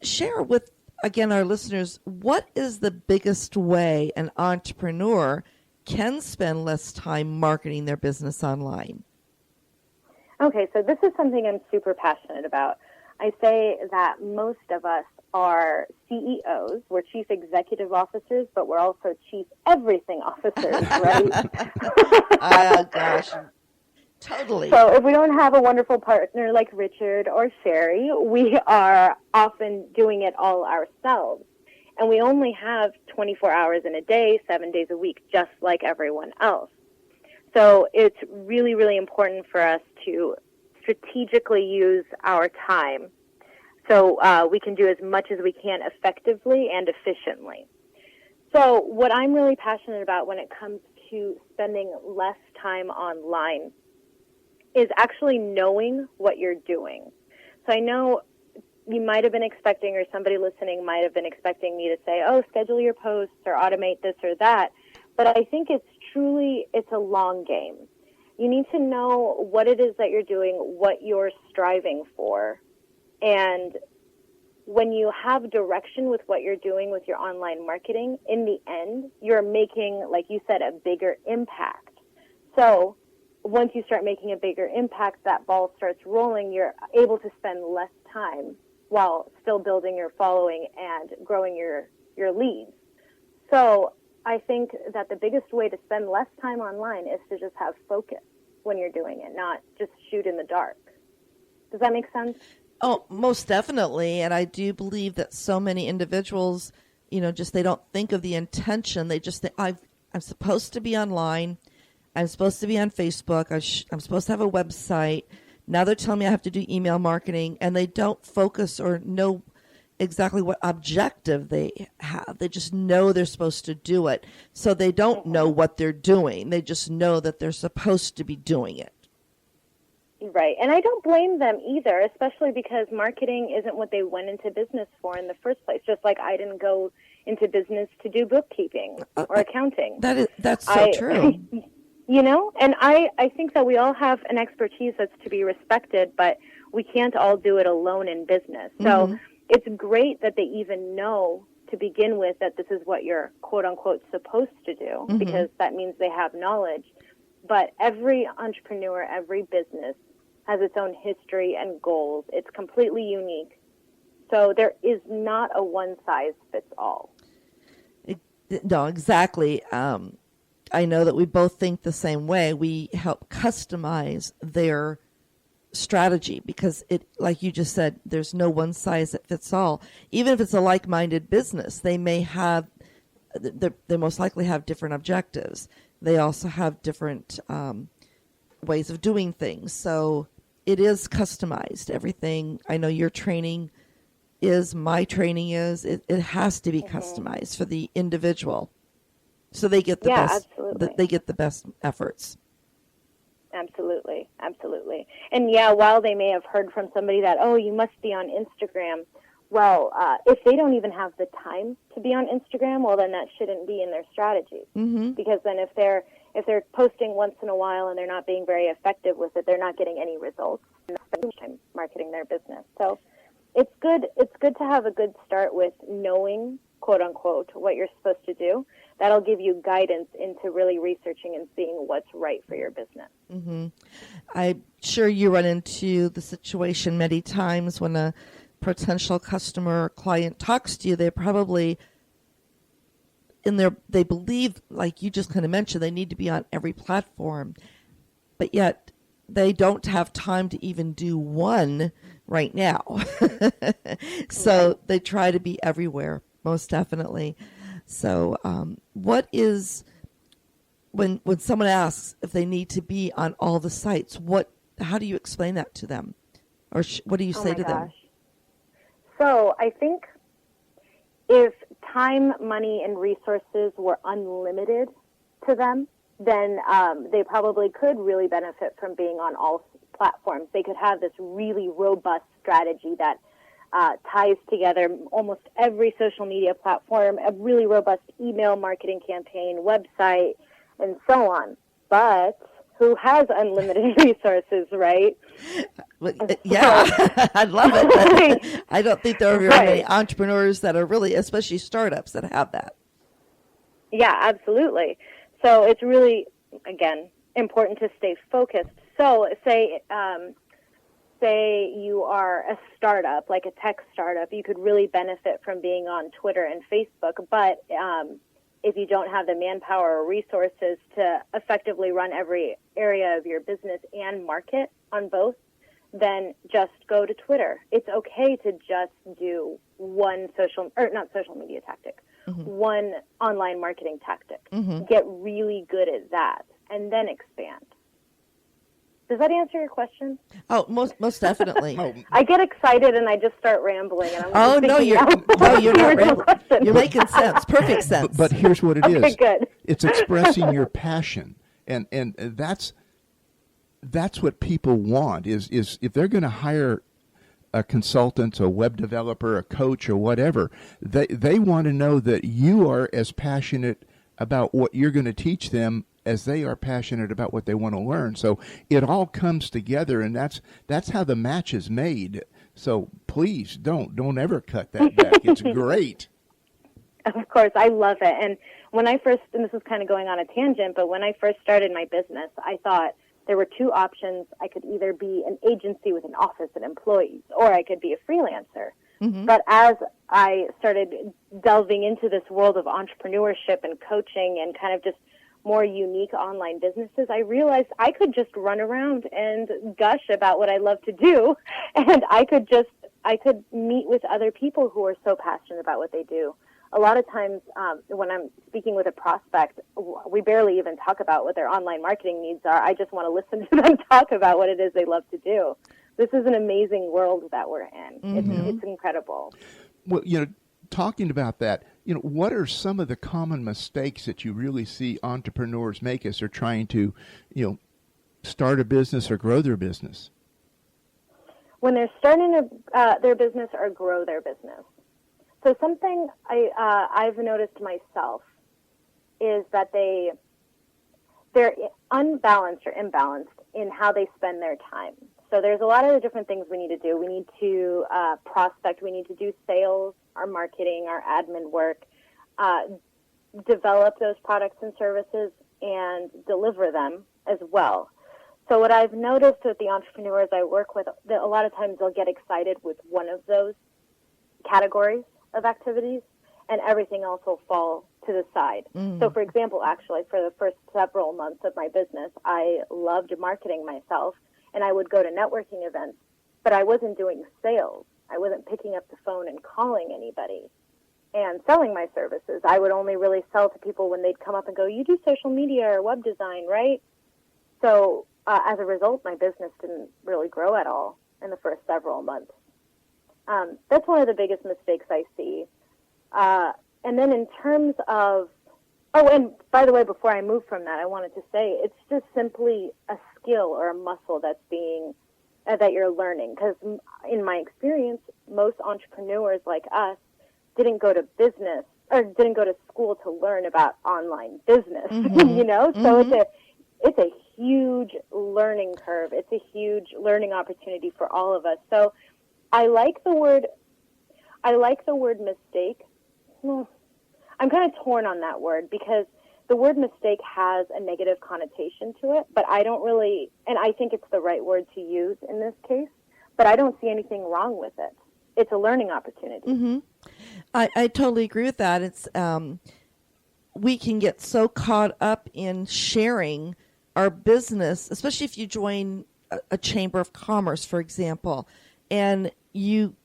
share with, again, our listeners, what is the biggest way an entrepreneur can spend less time marketing their business online? Okay, so this is something I'm super passionate about. I say that most of us are CEOs. We're chief executive officers, but we're also chief everything officers, right? Gosh, totally. So if we don't have a wonderful partner like Richard or Cheri, we are often doing it all ourselves. And we only have 24 hours in a day, 7 days a week, just like everyone else. So it's really, really important for us to strategically use our time so we can do as much as we can effectively and efficiently. So what I'm really passionate about when it comes to spending less time online is actually knowing what you're doing. So I know you might have been expecting, or somebody listening might have been expecting me to say, oh, schedule your posts or automate this or that. But I think it's a long game. You need to know what it is that you're doing, what you're striving for. And when you have direction with what you're doing with your online marketing, in the end, you're making, like you said, a bigger impact. So once you start making a bigger impact, that ball starts rolling, you're able to spend less time while still building your following and growing your leads. So I think that the biggest way to spend less time online is to just have focus when you're doing it, not just shoot in the dark. Does that make sense? Oh, most definitely. And I do believe that so many individuals, just they don't think of the intention. They just think, I'm supposed to be online. I'm supposed to be on Facebook. I'm supposed to have a website. Now they're telling me I have to do email marketing, and they don't focus or know exactly what objective they have. They just know they're supposed to do it. So they don't know what they're doing. They just know that they're supposed to be doing it. Right. And I don't blame them either, especially because marketing isn't what they went into business for in the first place. Just like I didn't go into business to do bookkeeping or accounting. That's so true. And I think that we all have an expertise that's to be respected, but we can't all do it alone in business. So it's great that they even know to begin with that this is what you're quote-unquote supposed to do, because that means they have knowledge. But every entrepreneur, every business has its own history and goals. It's completely unique. So there is not a one-size-fits-all. No, exactly. I know that we both think the same way. We help customize their strategy because like you just said, there's no one size that fits all. Even if it's a like-minded business, they most likely have different objectives. They also have different ways of doing things. So it is customized. Everything, I know your training is, my training is, it has to be customized for the individual. So they get the best. Absolutely. They get the best efforts. Absolutely. And yeah, while they may have heard from somebody that, oh, you must be on Instagram. Well, if they don't even have the time to be on Instagram, well, then that shouldn't be in their strategy. Because then if they're posting once in a while and they're not being very effective with it, they're not getting any results. And they're spending time marketing their business. So it's good to have a good start with knowing, quote unquote, what you're supposed to do. That'll give you guidance into really researching and seeing what's right for your business. I'm sure you run into the situation many times when a potential customer or client talks to you. They probably they believe, like you just kind of mentioned, they need to be on every platform, but yet they don't have time to even do one right now. So they try to be everywhere, most definitely. So what is, when someone asks if they need to be on all the sites, how do you explain that to them? Or what do you say to them? So I think if time, money, and resources were unlimited to them, then they probably could really benefit from being on all platforms. They could have this really robust strategy that ties together almost every social media platform, a really robust email marketing campaign, website, and so on. But who has unlimited resources, right? Yeah, I love it. But I don't think there are very many entrepreneurs that are really, especially startups, that have that. Yeah, absolutely. So it's really, again, important to stay focused. So say you are a startup, like a tech startup, you could really benefit from being on Twitter and Facebook, but if you don't have the manpower or resources to effectively run every area of your business and market on both, then just go to Twitter. It's okay to just do one not social media tactic, one online marketing tactic. Get really good at that and then expand. Does that answer your question? Oh, most definitely. I get excited and I just start rambling. And I'm you're not rambling. You're making sense, perfect sense. But here's what it is. Good. It's expressing your passion, and that's what people want. Is if they're going to hire a consultant, a web developer, a coach, or whatever, they want to know that you are as passionate about what you're going to teach them as they are passionate about what they want to learn. So it all comes together, and that's how the match is made. So please don't ever cut that back. It's great. Of course, I love it. And when I first, and this is kind of going on a tangent, but when I first started my business, I thought there were two options. I could either be an agency with an office and employees, or I could be a freelancer. But as I started delving into this world of entrepreneurship and coaching and kind of just more unique online businesses, I realized I could just run around and gush about what I love to do, and I could meet with other people who are so passionate about what they do. A lot of times when I'm speaking with a prospect, we barely even talk about what their online marketing needs are. I just want to listen to them talk about what it is they love to do. This is an amazing world that we're in. It's incredible. Well, talking about that, what are some of the common mistakes that you really see entrepreneurs make as they're trying to, start a business or grow their business? When they're starting their business or grow their business. So something I've noticed myself is that they're unbalanced or imbalanced in how they spend their time. So there's a lot of different things we need to do. We need to prospect. We need to do sales, our marketing, our admin work, develop those products and services, and deliver them as well. So what I've noticed with the entrepreneurs I work with, that a lot of times they'll get excited with one of those categories of activities, and everything else will fall to the side. So, for example, actually, for the first several months of my business, I loved marketing myself, and I would go to networking events, but I wasn't doing sales. I wasn't picking up the phone and calling anybody and selling my services. I would only really sell to people when they'd come up and go, "You do social media or web design, right?" So as a result, my business didn't really grow at all in the first several months. That's one of the biggest mistakes I see. And then in terms of, and by the way, before I move from that, I wanted to say it's just simply a skill or a muscle that's that you're learning. Because in my experience, most entrepreneurs like us didn't go to business or didn't go to school to learn about online business. So it's a huge learning curve. It's a huge learning opportunity for all of us. So I like the word mistake. I'm kind of torn on that word because the word mistake has a negative connotation to it, but I don't really, and I think it's the right word to use in this case, but I don't see anything wrong with it. It's a learning opportunity. I totally agree with that. It's we can get so caught up in sharing our business, especially if you join a chamber of commerce, for example, and you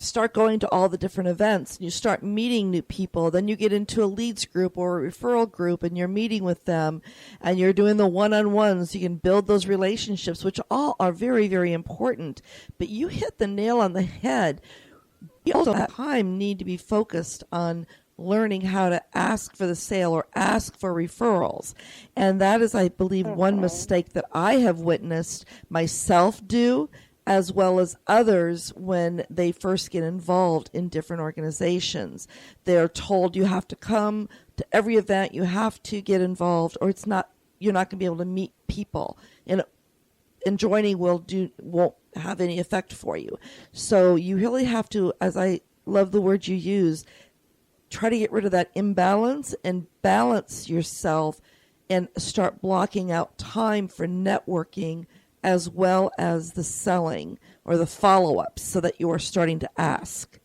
start going to all the different events, and you start meeting new people, then you get into a leads group or a referral group, and you're meeting with them, and you're doing the one-on-ones. You can build those relationships, which all are very, very important. But you hit the nail on the head. You also at time need to be focused on learning how to ask for the sale or ask for referrals. And that is, I believe, one mistake that I have witnessed myself do, as well as others when they first get involved in different organizations. They're told you have to come to every event, you have to get involved, or it's not you're not going to be able to meet people, and joining won't have any effect for you. So you really have to, as I love the word you use, try to get rid of that imbalance and balance yourself and start blocking out time for networking as well as the selling or the follow-ups so that you are starting to ask.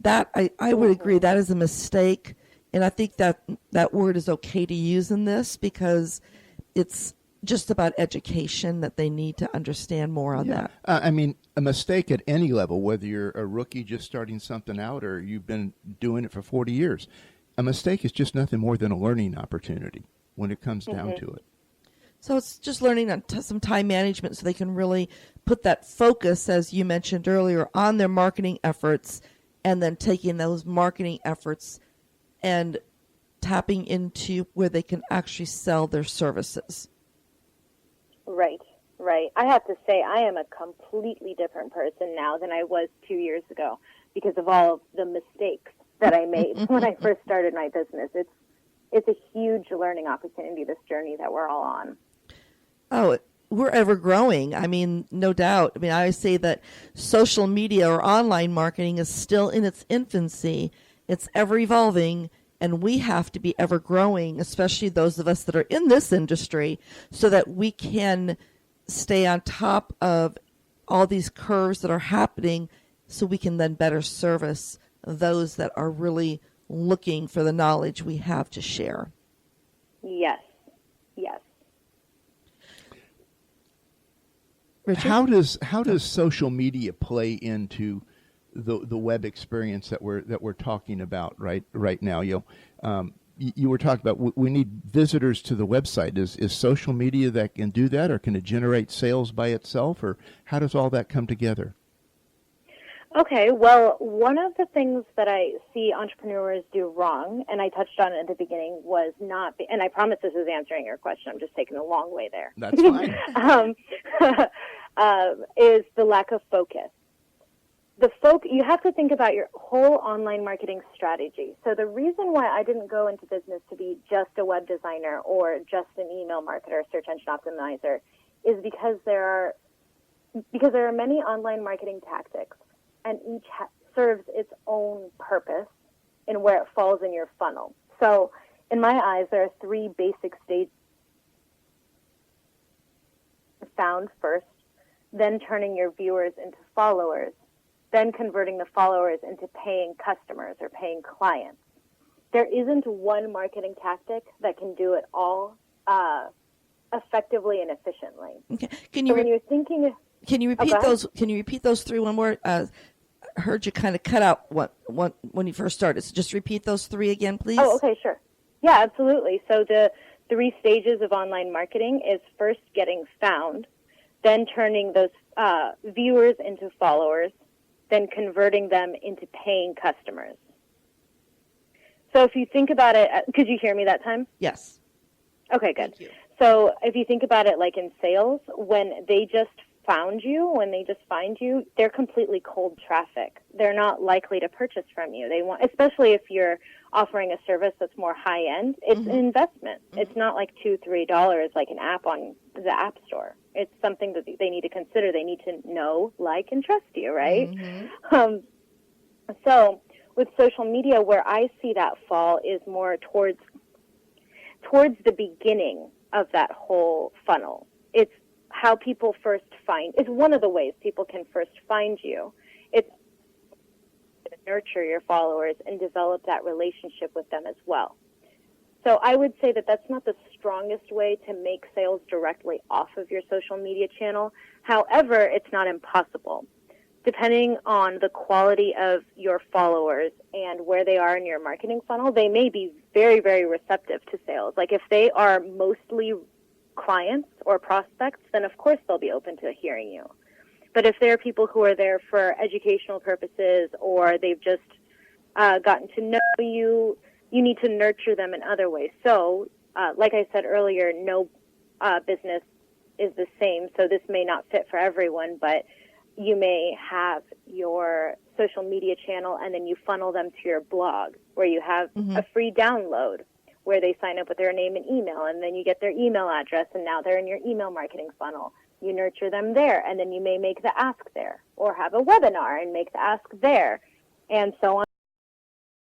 That I would agree that is a mistake, and I think that word is okay to use in this because it's just about education that they need to understand more on that. I mean, a mistake at any level, whether you're a rookie just starting something out or you've been doing it for 40 years, a mistake is just nothing more than a learning opportunity when it comes down to it. So it's just learning on some time management so they can really put that focus, as you mentioned earlier, on their marketing efforts and then taking those marketing efforts and tapping into where they can actually sell their services. Right. I have to say I am a completely different person now than I was 2 years ago because of all of the mistakes that I made when I first started my business. It's a huge learning opportunity, this journey that we're all on. Oh, we're ever growing. I mean, no doubt. I mean, I always say that social media or online marketing is still in its infancy. It's ever evolving, and we have to be ever growing, especially those of us that are in this industry, so that we can stay on top of all these curves that are happening so we can then better service those that are really looking for the knowledge we have to share. Yes. Richard? How does social media play into the web experience that we're talking about right now? You were talking about we need visitors to the website. Is social media that can do that, or can it generate sales by itself, or how does all that come together? Okay, well, one of the things that I see entrepreneurs do wrong, and I touched on it at the beginning, was not, and I promise this is answering your question, I'm just taking a long way there. That's fine. Is the lack of focus. You have to think about your whole online marketing strategy. So the reason why I didn't go into business to be just a web designer or just an email marketer, search engine optimizer, is because there are many online marketing tactics, and each serves its own purpose in where it falls in your funnel. So in my eyes, there are three basic stages: found first, then turning your viewers into followers, then converting the followers into paying customers or paying clients. There isn't one marketing tactic that can do it all effectively and efficiently. Okay. When you're thinking, can you repeat those? Can you repeat those three one more? I heard you kind of cut out when you first started. So just repeat those three again, please. Oh, okay, sure. Yeah, absolutely. So the three stages of online marketing is first getting found, then turning those viewers into followers, then converting them into paying customers. So if you think about it, could you hear me that time? Yes. Okay, good. Thank you. So if you think about it like in sales, when they just find you, they're completely cold traffic. They're not likely to purchase from you. They want, especially if you're offering a service that's more high end, it's an investment. It's not like $2-3 like an app on the App Store. It's something that they need to consider. They need to know, like, and trust you, right? So with social media, where I see that fall is more towards the beginning of that whole funnel. It's how people first it's one of the ways people can first find you. It's to nurture your followers and develop that relationship with them as well. So I would say that that's not the strongest way to make sales directly off of your social media channel. However, it's not impossible. Depending on the quality of your followers and where they are in your marketing funnel, they may be very, very receptive to sales. Like if they are mostly clients or prospects, then of course they'll be open to hearing you. But if there are people who are there for educational purposes or they've just gotten to know you, you need to nurture them in other ways. So, like I said earlier, no business is the same, so this may not fit for everyone, but you may have your social media channel and then you funnel them to your blog where you have a free download, where they sign up with their name and email, and then you get their email address, and now they're in your email marketing funnel. You nurture them there, and then you may make the ask there, or have a webinar and make the ask there, and so on.